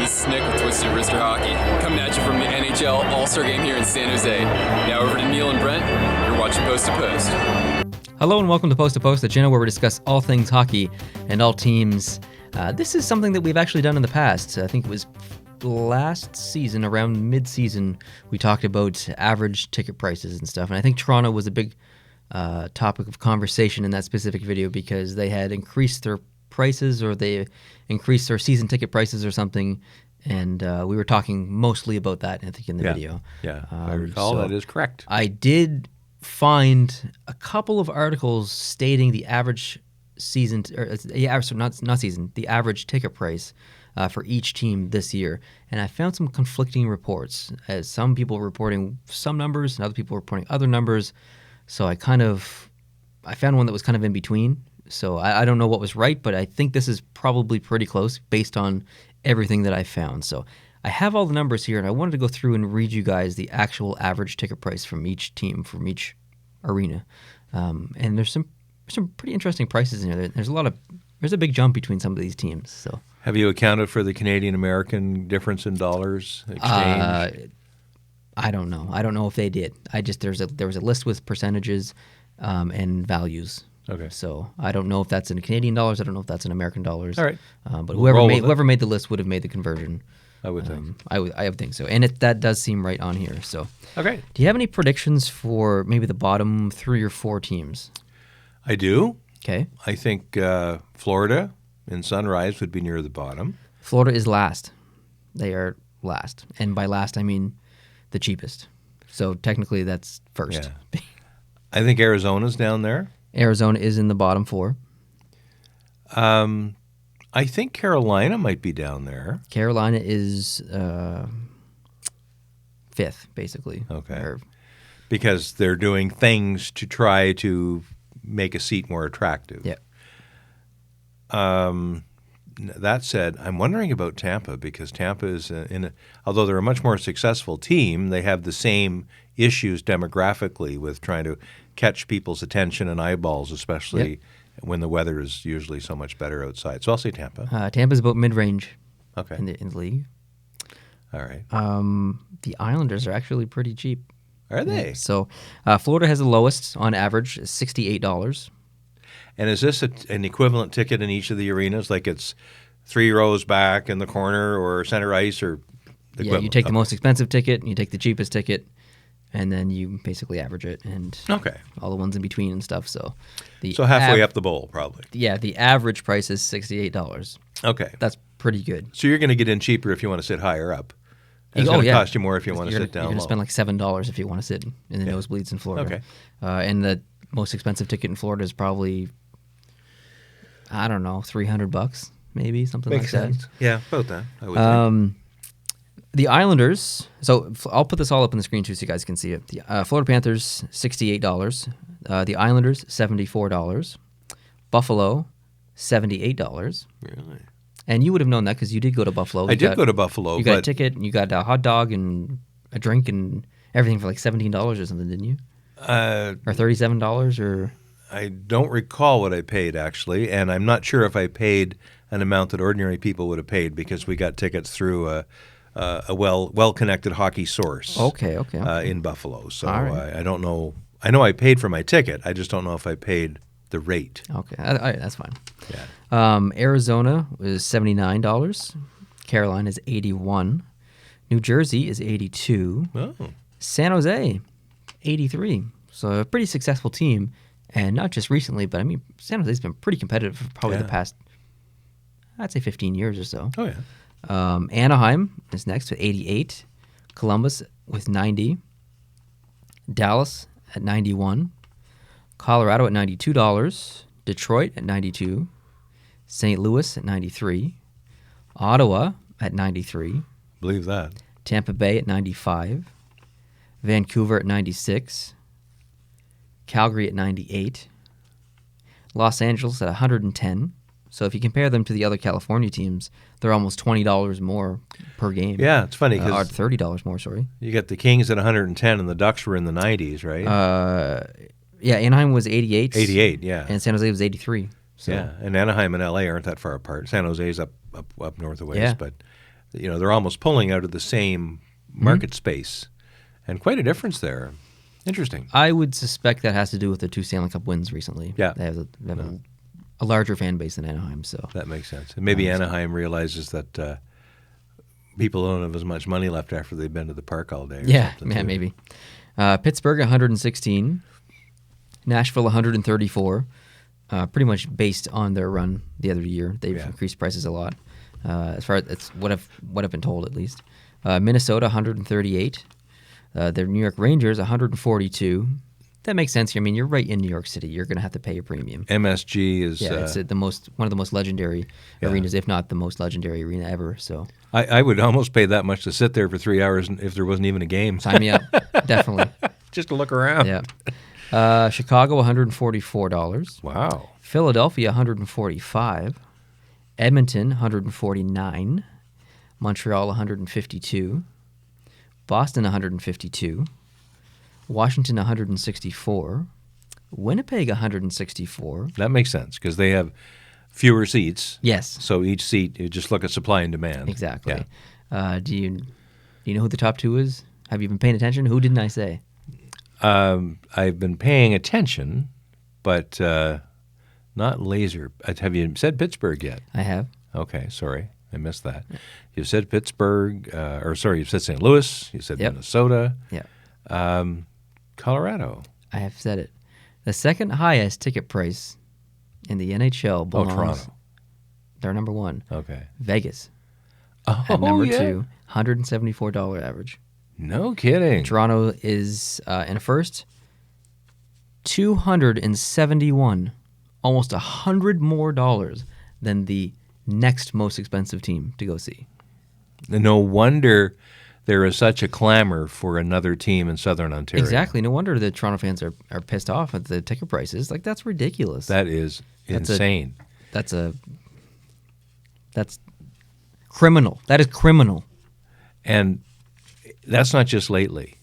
this is Nick with Twisted Wrister Hockey, coming at you from the NHL All-Star Game here in San Jose. Now over to Neil and Brent, you're watching Post to Post. Hello and welcome to Post, the channel where we discuss all things hockey and all teams. This is something that we've actually done in the past. I think it was last season, around mid-season, we talked about average ticket prices and stuff. And I think Toronto was a big topic of conversation in that specific video because they had increased their prices, or they increased their season ticket prices or something. And we were talking mostly about that, I think, in the video. Yeah, I recall that is correct. I did find a couple of articles stating the average season, the average ticket price for each team this year, and I found some conflicting reports. As some people were reporting some numbers, and other people were reporting other numbers. So I found one that was kind of in between. So I don't know what was right, but I think this is probably pretty close based on everything that I found. So I have all the numbers here, and I wanted to go through and read you guys the actual average ticket price from each team, from each arena. And there's some pretty interesting prices in here. There's a big jump between some of these teams. So have you accounted for the Canadian-American difference in dollars exchange? I don't know. I don't know if they did. There was a list with percentages and values. Okay. So I don't know if that's in Canadian dollars. I don't know if that's in American dollars. All right. But whoever made the list would have made the conversion. I would think. I would think so. And that does seem right on here. So. Okay. Do you have any predictions for maybe the bottom 3 or 4 teams? I do. Okay. I think Florida and Sunrise would be near the bottom. Florida is last. They are last. And by last, I mean the cheapest. So technically that's first. Yeah. I think Arizona's down there. Arizona is in the bottom 4. I think Carolina might be down there. Carolina is 5th, basically. Okay. Because they're doing things to try to make a seat more attractive. Yeah. That said, I'm wondering about Tampa, because Tampa is although they're a much more successful team, they have the same issues demographically with trying to catch people's attention and eyeballs, especially when the weather is usually so much better outside. So I'll say Tampa. Tampa's about mid-range. Okay. In the league. All right. The Islanders are actually pretty cheap. Are they? Yeah. So Florida has the lowest on average, $68. And is this an equivalent ticket in each of the arenas? Like it's 3 rows back in the corner or center ice or equivalent? Yeah, you take the most expensive ticket, and you take the cheapest ticket, and then you basically average it, and all the ones in between and stuff. So halfway up the bowl, probably. Yeah, the average price is $68. Okay. That's pretty good. So you're going to get in cheaper if you want to sit higher up. It's going to cost you more if you want to sit down low. You're going to spend like $7 if you want to sit in the nosebleeds in Florida. Okay. And the most expensive ticket in Florida is probably, I don't know, $300 maybe, something Makes like sense. that. Yeah, about that, I would think. The Islanders, so I'll put this all up on the screen too so you guys can see it. The Florida Panthers, $68. The Islanders, $74. Buffalo, $78. Really? And you would have known that because you did go to Buffalo. I did go to Buffalo. You got a ticket, and you got a hot dog and a drink and everything for like $17 or something, didn't you? Or $37 or... I don't recall what I paid, actually, and I'm not sure if I paid an amount that ordinary people would have paid because we got tickets through a well-connected hockey source. Okay. In Buffalo. So right. I don't know. I know I paid for my ticket. I just don't know if I paid the rate. Okay. All right, that's fine. Yeah. Arizona is $79. Carolina is $81. New Jersey is $82. Oh. San Jose, $83. So a pretty successful team. And not just recently, but I mean, San Jose's been pretty competitive for probably the past, I'd say 15 years or so. Oh, yeah. Anaheim is next with 88. Columbus with 90. Dallas at 91. Colorado at $92. Detroit at 92. St. Louis at 93. Ottawa at 93. Believe that. Tampa Bay at 95. Vancouver at 96. Calgary at 98. Los Angeles at 110. So if you compare them to the other California teams, they're almost $20 more per game. Yeah, it's funny because or $30 more. Sorry. You got the Kings at 110, and the Ducks were in the 90s, right? Yeah, Anaheim was 88. 88, yeah. And San Jose was 83. So. Yeah, and Anaheim and LA aren't that far apart. San Jose's up north of ways, but they're almost pulling out of the same market space, and quite a difference there. Interesting. I would suspect that has to do with the 2 Stanley Cup wins recently. Yeah. They have a larger fan base than Anaheim, so. That makes sense. And maybe Anaheim realizes that people don't have as much money left after they've been to the park all day. Yeah, too. maybe. Pittsburgh, 116. Nashville, 134. Pretty much based on their run the other year. They've increased prices a lot. As far as it's what I've been told, at least. Minnesota, 138. Their New York Rangers, 142. That makes sense here. I mean, you're right in New York City. You're going to have to pay a premium. MSG is it's one of the most legendary arenas, if not the most legendary arena ever. So I would almost pay that much to sit there for 3 hours if there wasn't even a game. Sign me up, definitely. Just to look around. Yeah. Chicago, $144. Wow. Philadelphia, $145. Edmonton, $149. Montreal, $152. Boston, $152. Washington, $164. Winnipeg, $164. That makes sense because they have fewer seats. Yes. So each seat, you just look at supply and demand. Exactly. Yeah. Do you know who the top 2 is? Have you been paying attention? Who didn't I say? I've been paying attention, but not laser. Have you said Pittsburgh yet? I have. Okay, sorry. I missed that. You said Pittsburgh, you said St. Louis. You said Minnesota. Yeah. Colorado. I have said it. The second highest ticket price in the NHL belongs. Toronto. They're number 1. Okay. Vegas. At number 2, $174 average. No kidding. Toronto is in a first. $271, almost $100 more than the next most expensive team to go see. No wonder there is such a clamor for another team in Southern Ontario. Exactly. No wonder the Toronto fans are pissed off at the ticket prices. Like, that's ridiculous. That is insane. That's criminal. That is criminal. And that's not just lately.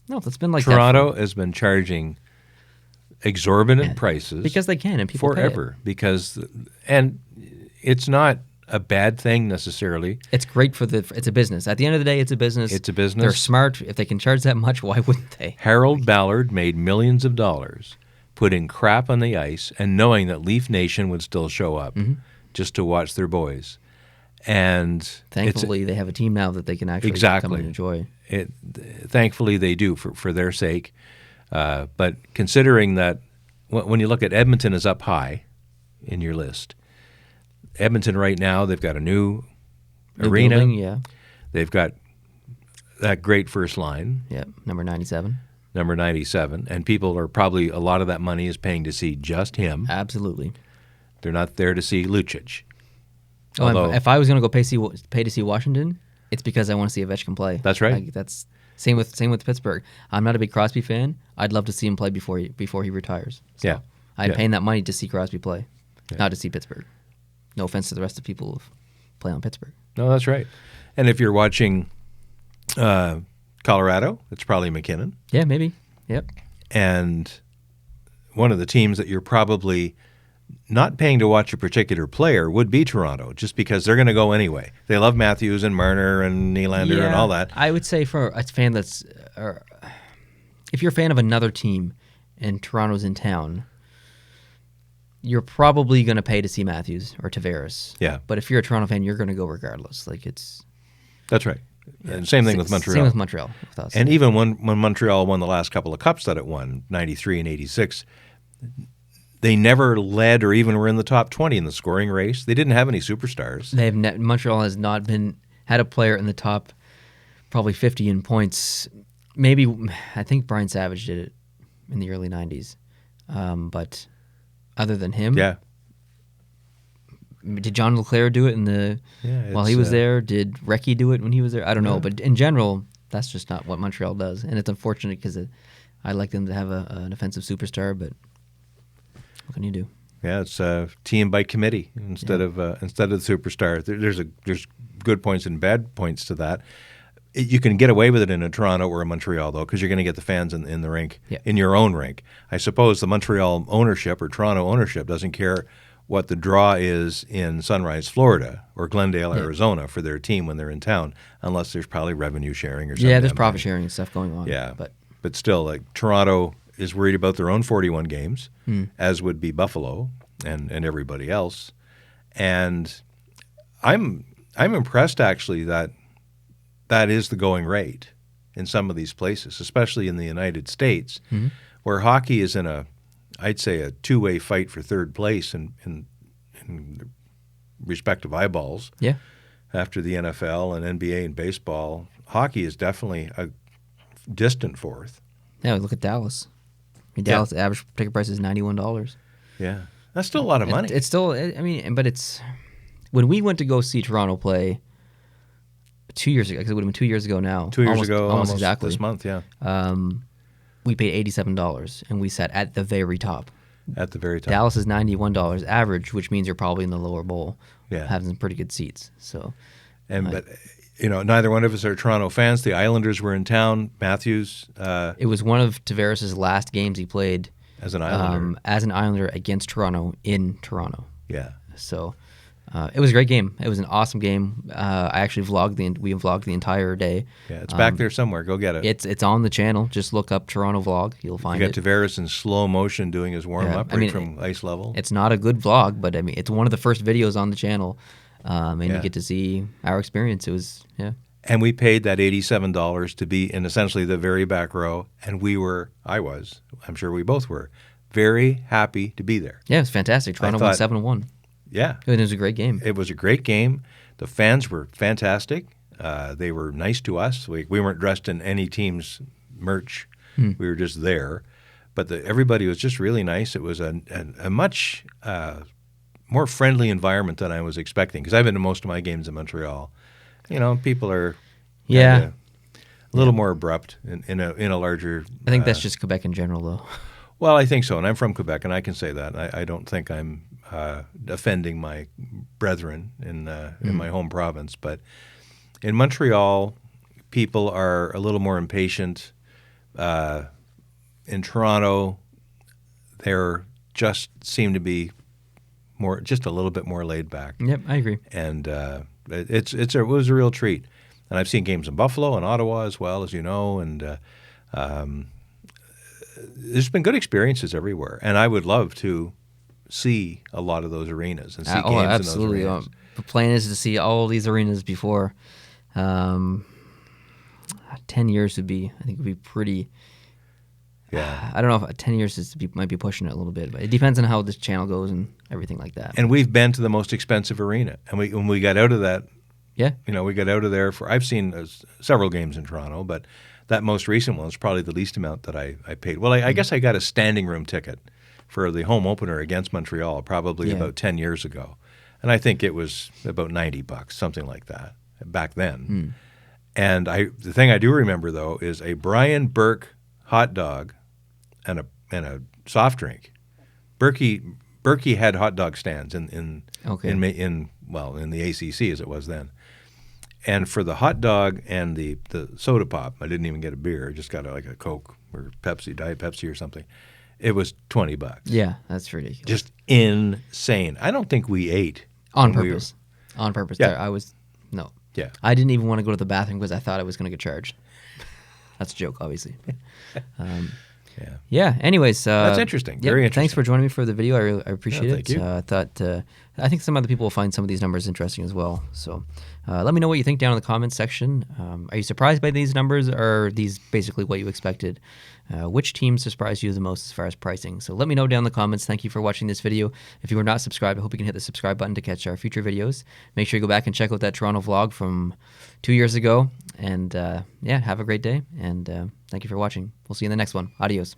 No, that's been like Toronto has been charging exorbitant prices because they can, and people forever. And it's not a bad thing necessarily. It's great it's a business. At the end of the day, it's a business. It's a business. They're smart. If they can charge that much, why wouldn't they? Harold Ballard made millions of dollars putting crap on the ice and knowing that Leaf Nation would still show up just to watch their boys. And thankfully, they have a team now that they can actually come and enjoy. Thankfully, they do for their sake. But considering that when you look at Edmonton is up high in your list, Edmonton right now, they've got a new arena. Building, They've got that great first line. Yeah, number 97. Number 97. And people are probably, a lot of that money is paying to see just him. Absolutely. They're not there to see Lucic. Although, if I was going to go pay to see Washington, it's because I want to see Ovechkin play. That's right. That's same with Pittsburgh. I'm not a big Crosby fan. I'd love to see him play before he retires. So I'd pay that money to see Crosby play, not to see Pittsburgh. No offense to the rest of people who play on Pittsburgh. No, that's right. And if you're watching Colorado, it's probably McKinnon. Yeah, maybe. Yep. And one of the teams that you're probably not paying to watch a particular player would be Toronto, just because they're going to go anyway. They love Matthews and Marner and Nylander and all that. I would say for a fan if you're a fan of another team and Toronto's in town, you're probably going to pay to see Matthews or Tavares. Yeah. But if you're a Toronto fan, you're going to go regardless. That's right. And same thing with Montreal. Same with Montreal. With us. And even when Montreal won the last couple of cups that it won, 93 and 86, they never led or even were in the top 20 in the scoring race. They didn't have any superstars. Montreal has not had a player in the top probably 50 in points. Maybe, I think Brian Savage did it in the early 90s. But other than him, did John LeClaire do it while he was there? Did Recchi do it when he was there? I don't know. But in general, that's just not what Montreal does. And it's unfortunate because I like them to have an offensive superstar, but what can you do? Yeah, it's a team by committee instead of the superstar. There's good points and bad points to that. You can get away with it in a Toronto or a Montreal, though, because you're going to get the fans in the rink, in your own rink. I suppose the Montreal ownership or Toronto ownership doesn't care what the draw is in Sunrise, Florida, or Glendale, Arizona, for their team when they're in town, unless there's probably revenue sharing or something. Yeah, there's profit sharing and stuff going on. Yeah, but still, like Toronto is worried about their own 41 games, as would be Buffalo and everybody else. And I'm impressed actually that is the going rate in some of these places, especially in the United States, where hockey is in I'd say a two-way fight for third place in the respective eyeballs. Yeah. After the NFL and NBA and baseball, hockey is definitely a distant fourth. Yeah, look at Dallas. Dallas average ticket price is $91. Yeah, that's still a lot of money. It's still, but it's when we went to go see Toronto play 2 years ago, because it would have been 2 years ago now. 2 years ago, almost exactly this month. Yeah. We paid $87, and we sat at the very top. At the very top. Dallas is $91 average, which means you're probably in the lower bowl. Yeah. Having some pretty good seats. So, but neither one of us are Toronto fans. The Islanders were in town. Matthews. It was one of Tavares' last games he played as an Islander. Against Toronto in Toronto. Yeah. So. It was a great game. It was an awesome game. I actually we vlogged the entire day. Yeah, it's back there somewhere. Go get it. It's on the channel. Just look up Toronto vlog. You'll find it. You got Tavares in slow motion doing his warm-up from ice level. It's not a good vlog, but it's one of the first videos on the channel, and you get to see our experience. It was, And we paid that $87 to be in essentially the very back row, and I'm sure we both were, very happy to be there. Yeah, it was fantastic. Toronto won 7-1. Yeah. It was a great game. It was a great game. The fans were fantastic. They were nice to us. We weren't dressed in any team's merch. We were just there. But everybody was just really nice. It was a much more friendly environment than I was expecting, because I've been to most of my games in Montreal. People are a little more abrupt in a larger. I think that's just Quebec in general, though. Well, I think so, and I'm from Quebec, and I can say that. I don't think I'm offending my brethren in my home province, but in Montreal, people are a little more impatient. In Toronto, they're just seem to be just a little bit more laid back. Yep, I agree. And it was a real treat. And I've seen games in Buffalo and Ottawa as well, as you know, and there's been good experiences everywhere. And I would love to see a lot of those arenas and see games absolutely. in those arenas. The plan is to see all these arenas before 10 years would be pretty. Yeah, I don't know if 10 years might be pushing it a little bit, but it depends on how this channel goes and everything like that. And we've been to the most expensive arena, and when we got out of that, we got out of there I've seen several games in Toronto, but that most recent one was probably the least amount that I paid. Well, I guess I got a standing room ticket for the home opener against Montreal probably about 10 years ago, and I think it was about $90, something like that, back then. And the thing I do remember though is a Brian Burke hot dog and a soft drink. Berkey had hot dog stands in the ACC as it was then. And for the hot dog and the soda pop, I didn't even get a beer. I just got like a Coke or Pepsi, Diet Pepsi or something. It was $20. Yeah, that's ridiculous. Just insane. I don't think we ate on purpose. On purpose. Yeah. No. Yeah. I didn't even want to go to the bathroom because I thought I was going to get charged. That's a joke, obviously. Yeah. Anyways, that's interesting. Very interesting. Thanks for joining me for the video. I appreciate it. Thank you. I think some other people will find some of these numbers interesting as well. So let me know what you think down in the comments section. Are you surprised by these numbers, or are these basically what you expected? Which team surprised you the most as far as pricing? So let me know down in the comments. Thank you for watching this video. If you are not subscribed, I hope you can hit the subscribe button to catch our future videos. Make sure you go back and check out that Toronto vlog from 2 years ago. And have a great day. And thank you for watching. We'll see you in the next one. Adios.